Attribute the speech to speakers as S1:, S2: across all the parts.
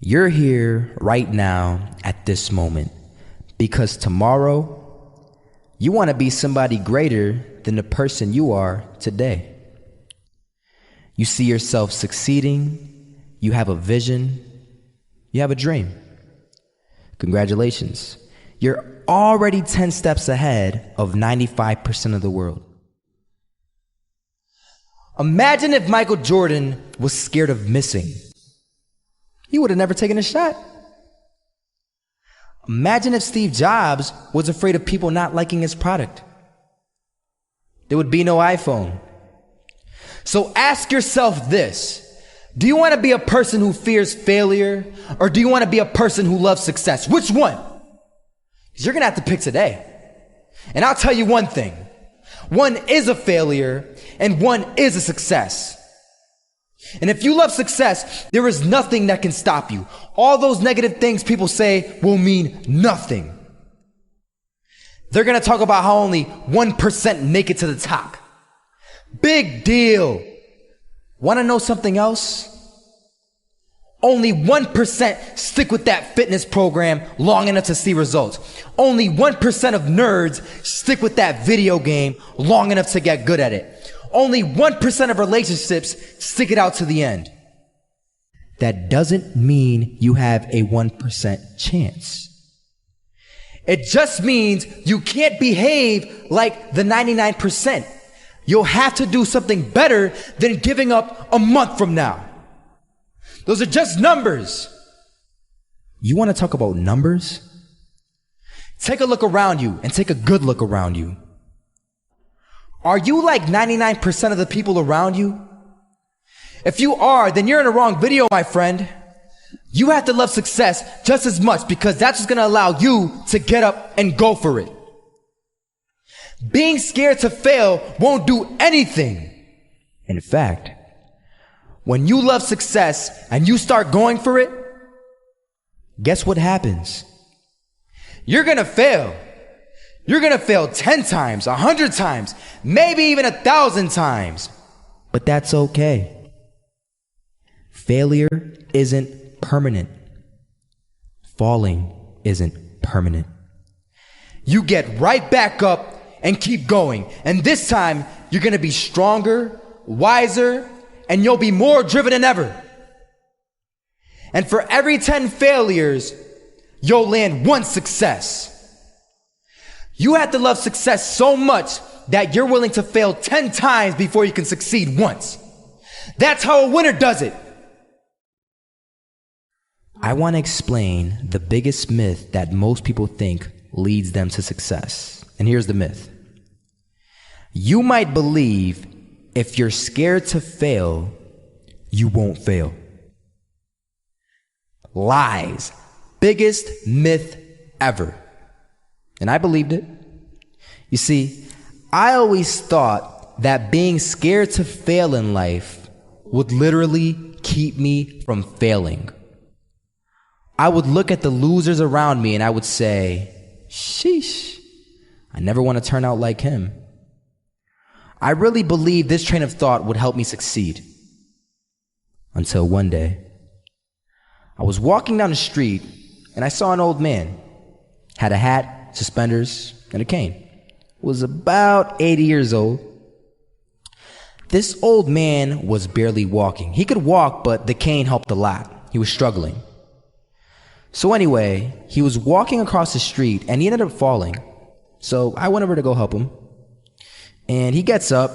S1: You're here right now at this moment because tomorrow you want to be somebody greater than the person you are today. You see yourself succeeding, you have a vision, you have a dream. Congratulations. You're already 10 steps ahead of 95% of the world. Imagine if Michael Jordan was scared of missing. He would have never taken a shot. Imagine if Steve Jobs was afraid of people not liking his product. There would be no iPhone. So ask yourself this. Do you want to be a person who fears failure, or do you want to be a person who loves success? Which one? Because you're going to have to pick today. And I'll tell you one thing. One is a failure and one is a success. And if you love success, there is nothing that can stop you. All those negative things people say will mean nothing. They're going to talk about how only 1% make it to the top. Big deal. Want to know something else? Only 1% stick with that fitness program long enough to see results. Only 1% of nerds stick with that video game long enough to get good at it. Only 1% of relationships stick it out to the end. That doesn't mean you have a 1% chance. It just means you can't behave like the 99%. You'll have to do something better than giving up a month from now. Those are just numbers. You want to talk about numbers? Take a look around you and take a good look around you. Are you like 99% of the people around you? If you are, then you're in the wrong video, my friend. You have to love success just as much because that's what's going to allow you to get up and go for it. Being scared to fail won't do anything. In fact, when you love success and you start going for it, guess what happens? You're going to fail. You're going to fail 10 times, 100 times, maybe even 1,000 times. But that's okay. Failure isn't permanent. Falling isn't permanent. You get right back up and keep going. And this time, you're going to be stronger, wiser, and you'll be more driven than ever. And for every 10 failures, you'll land one success. You have to love success so much that you're willing to fail 10 times before you can succeed once. That's how a winner does it. I want to explain the biggest myth that most people think leads them to success. And here's the myth. You might believe if you're scared to fail, you won't fail. Lies. Biggest myth ever. And I believed it. You see, I always thought that being scared to fail in life would literally keep me from failing. I would look at the losers around me and I would say, sheesh, I never want to turn out like him. I really believed this train of thought would help me succeed. Until one day, I was walking down the street and I saw an old man. Had a hat, suspenders, and a cane. Was about 80 years old. This old man was barely walking. He could walk, but the cane helped a lot. He was struggling. So anyway, he was walking across the street and he ended up falling. So I went over to go help him. And he gets up,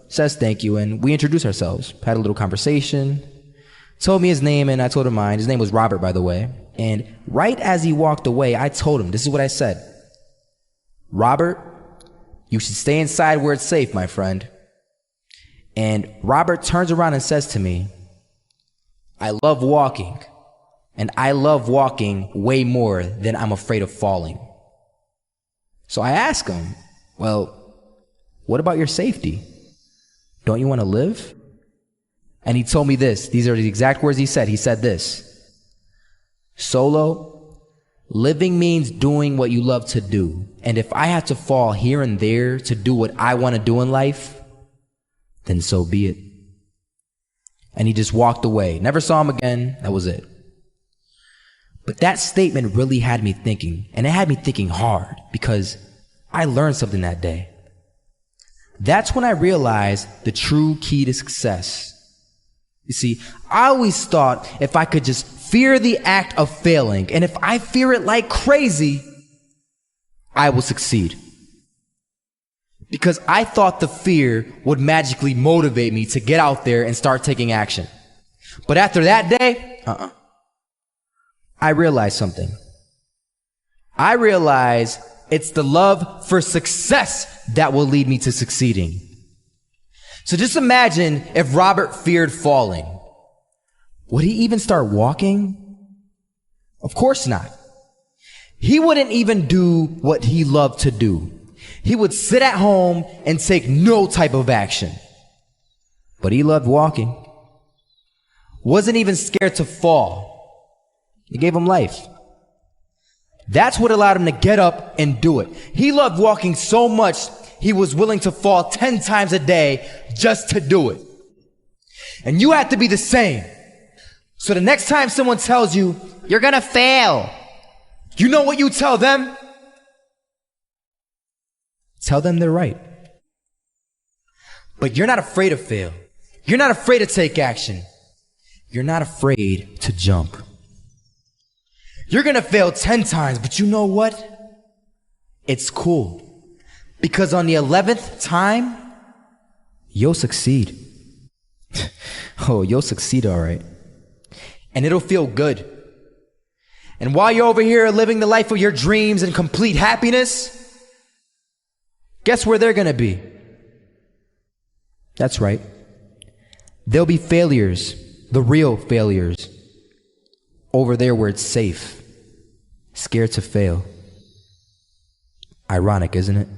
S1: says thank you, and we introduced ourselves. Had a little conversation. Told me his name and I told him mine. His name was Robert, by the way. And right as he walked away, I told him, this is what I said. Robert, you should stay inside where it's safe, my friend. And Robert turns around and says to me, I love walking. And I love walking way more than I'm afraid of falling. So I ask him, well, what about your safety? Don't you want to live? And he told me this. These are the exact words he said. He said this. Solo, living means doing what you love to do. And if I have to fall here and there to do what I want to do in life, then so be it. And he just walked away. Never saw him again. That was it. But that statement really had me thinking, and it had me thinking hard because I learned something that day. That's when I realized the true key to success. You see, I always thought if I could just fear the act of failing, and if I fear it like crazy, I will succeed. Because I thought the fear would magically motivate me to get out there and start taking action. But after that day, I realized something. I realized it's the love for success that will lead me to succeeding. So just imagine if Robert feared falling. Would he even start walking? Of course not. He wouldn't even do what he loved to do. He would sit at home and take no type of action. But he loved walking. Wasn't even scared to fall. It gave him life. That's what allowed him to get up and do it. He loved walking so much, he was willing to fall 10 times a day just to do it. And you have to be the same. So the next time someone tells you, you're gonna fail, you know what you tell them? Tell them they're right. But you're not afraid to fail. You're not afraid to take action. You're not afraid to jump. You're gonna fail 10 times, but you know what? It's cool. Because on the 11th time, you'll succeed. Oh, you'll succeed all right. And it'll feel good. And while you're over here living the life of your dreams and complete happiness, guess where they're gonna be? That's right. They'll be failures, the real failures, over there where it's safe, scared to fail. Ironic, isn't it?